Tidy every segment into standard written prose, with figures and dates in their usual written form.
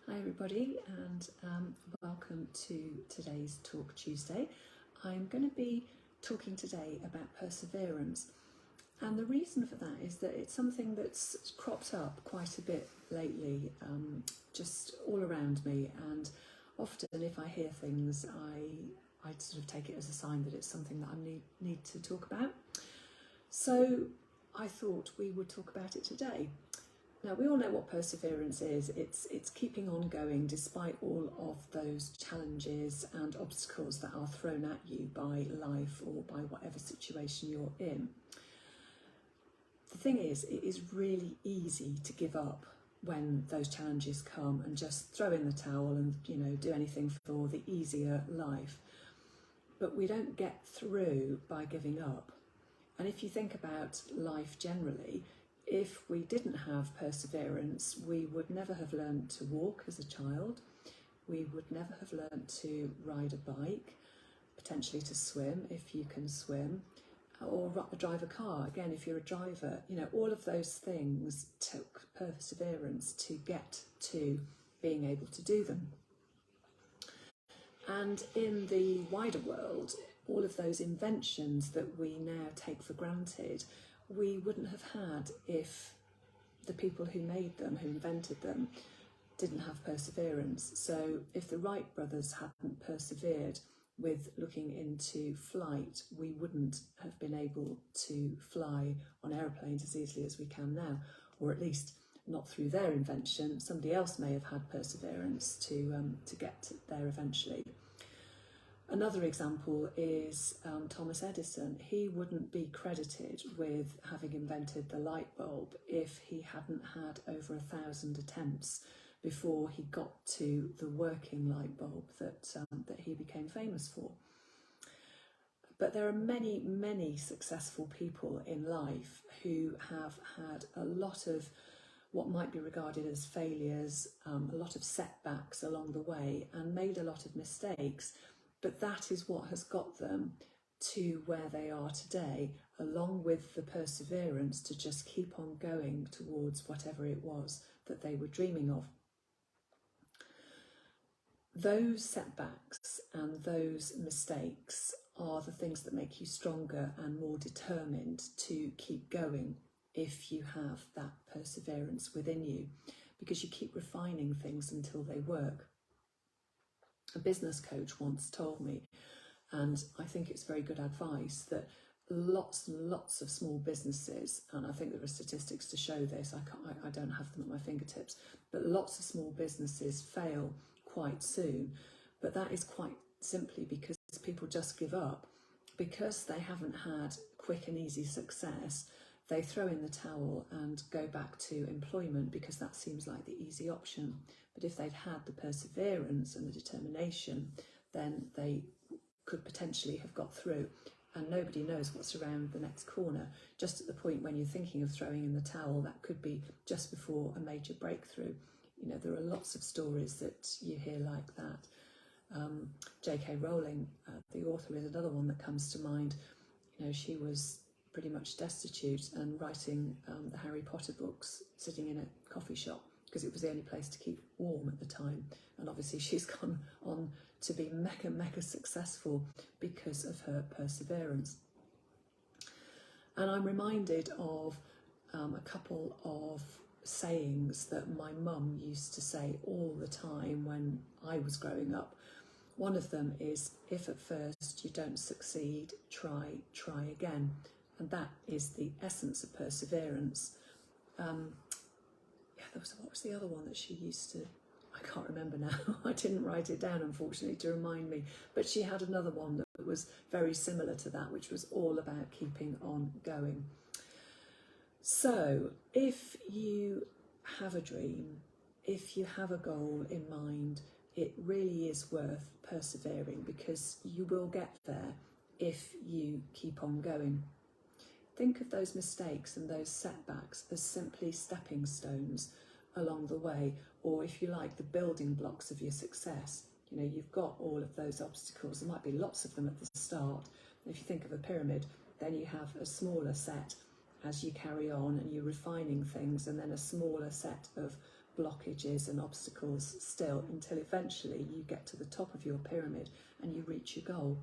Hi everybody, and welcome to today's Talk Tuesday. I'm going to be talking today about perseverance, and the reason for that is that it's something that's cropped up quite a bit lately, just all around me, and often if I hear things I sort of take it as a sign that it's something that I need to talk about. So I thought we would talk about it today. Now, we all know what perseverance is. It's keeping on going despite all of those challenges and obstacles that are thrown at you by life or by whatever situation you're in. The thing is, it is really easy to give up when those challenges come and just throw in the towel and, do anything for the easier life. But we don't get through by giving up. And if you think about life generally, if we didn't have perseverance, we would never have learned to walk as a child. We would never have learned to ride a bike, potentially to swim if you can swim, or drive a car. Again, if you're a driver, all of those things took perseverance to get to being able to do them. And in the wider world, all of those inventions that we now take for granted, we wouldn't have had if the people who made them, who invented them, didn't have perseverance. So if the Wright brothers hadn't persevered with looking into flight, we wouldn't have been able to fly on aeroplanes as easily as we can now, or at least not through their invention. Somebody else may have had perseverance to get there eventually. Another example is Thomas Edison. He wouldn't be credited with having invented the light bulb if he hadn't had over 1,000 attempts before he got to the working light bulb that he became famous for. But there are many, many successful people in life who have had a lot of what might be regarded as failures, a lot of setbacks along the way, and made a lot of mistakes. But that is what has got them to where they are today, along with the perseverance to just keep on going towards whatever it was that they were dreaming of. Those setbacks and those mistakes are the things that make you stronger and more determined to keep going if you have that perseverance within you, because you keep refining things until they work. A business coach once told me, and I think it's very good advice, that lots and lots of small businesses, and I think there are statistics to show this, I don't have them at my fingertips, but lots of small businesses fail quite soon. But that is quite simply because people just give up. Because they haven't had quick and easy success, they throw in the towel and go back to employment because that seems like the easy option. But if they'd had the perseverance and the determination, then they could potentially have got through. And nobody knows what's around the next corner. Just at the point when you're thinking of throwing in the towel, that could be just before a major breakthrough. There are lots of stories that you hear like that. J.K. Rowling, the author, is another one that comes to mind. She was pretty much destitute and writing the Harry Potter books sitting in a coffee shop because it was the only place to keep warm at the time. And obviously she's gone on to be mega successful because of her perseverance. And I'm reminded of a couple of sayings that my mum used to say all the time when I was growing up. One of them is, if at first you don't succeed, try again. And that is the essence of perseverance. What was the other one that she used to, I can't remember now. I didn't write it down, unfortunately, to remind me. But she had another one that was very similar to that, which was all about keeping on going. So if you have a dream, if you have a goal in mind, it really is worth persevering, because you will get there if you keep on going. Think of those mistakes and those setbacks as simply stepping stones along the way, or if you like, the building blocks of your success. You've got all of those obstacles. There might be lots of them at the start. If you think of a pyramid, then you have a smaller set as you carry on and you're refining things, and then a smaller set of blockages and obstacles still, until eventually you get to the top of your pyramid and you reach your goal.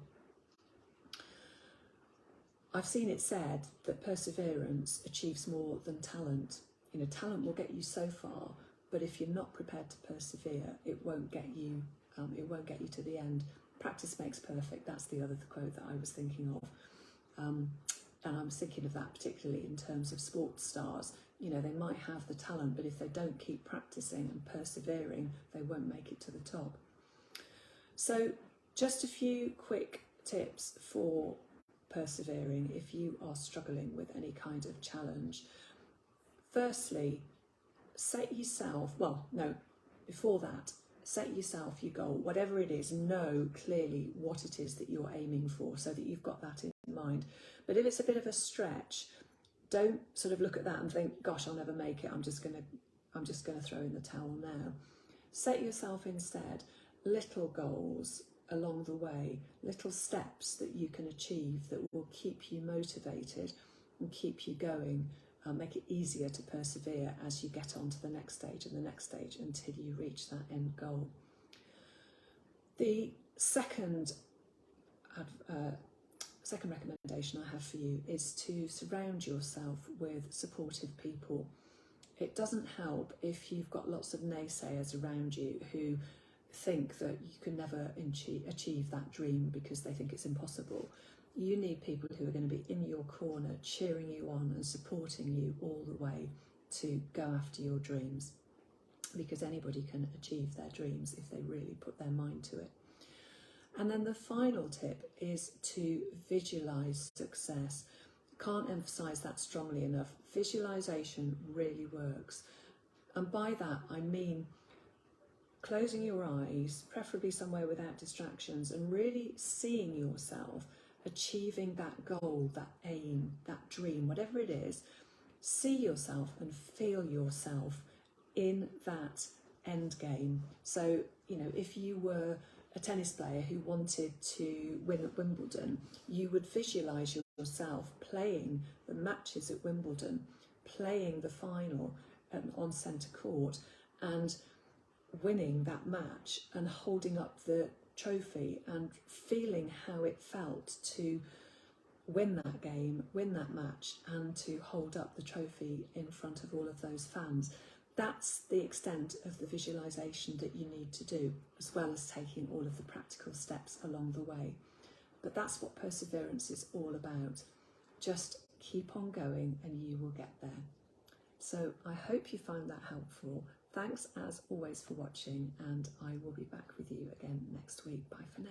I've seen it said that perseverance achieves more than talent. You know, talent will get you so far, but if you're not prepared to persevere, it won't get you to the end. Practice makes perfect. That's the other quote that I was thinking of. And I was thinking of that particularly in terms of sports stars. You know, they might have the talent, but if they don't keep practicing and persevering, they won't make it to the top. So just a few quick tips for persevering if you are struggling with any kind of challenge. Firstly, set yourself your goal, whatever it is. Know clearly what it is that you're aiming for so that you've got that in mind. But if it's a bit of a stretch, don't sort of look at that and think, gosh, I'll never make it, I'm just going to throw in the towel now. Set yourself instead little goals along the way, little steps that you can achieve that will keep you motivated and keep you going, make it easier to persevere as you get on to the next stage and the next stage until you reach that end goal. The second recommendation I have for you is to surround yourself with supportive people. It doesn't help if you've got lots of naysayers around you who think that you can never achieve that dream because they think it's impossible. You need people who are going to be in your corner, cheering you on and supporting you all the way to go after your dreams, because anybody can achieve their dreams if they really put their mind to it. And then the final tip is to visualize success. Can't emphasize that strongly enough. Visualization really works. And by that, I mean closing your eyes, preferably somewhere without distractions, and really seeing yourself achieving that goal, that aim, that dream, whatever it is. See yourself and feel yourself in that end game. So, you know, if you were a tennis player who wanted to win at Wimbledon, you would visualise yourself playing the matches at Wimbledon, playing the final on centre court and winning that match and holding up the trophy and feeling how it felt to win that game, win that match, and to hold up the trophy in front of all of those fans. That's the extent of the visualisation that you need to do, as well as taking all of the practical steps along the way. But that's what perseverance is all about. Just keep on going and you will get there. So I hope you found that helpful. Thanks as always for watching, and I will be back with you again next week. Bye for now.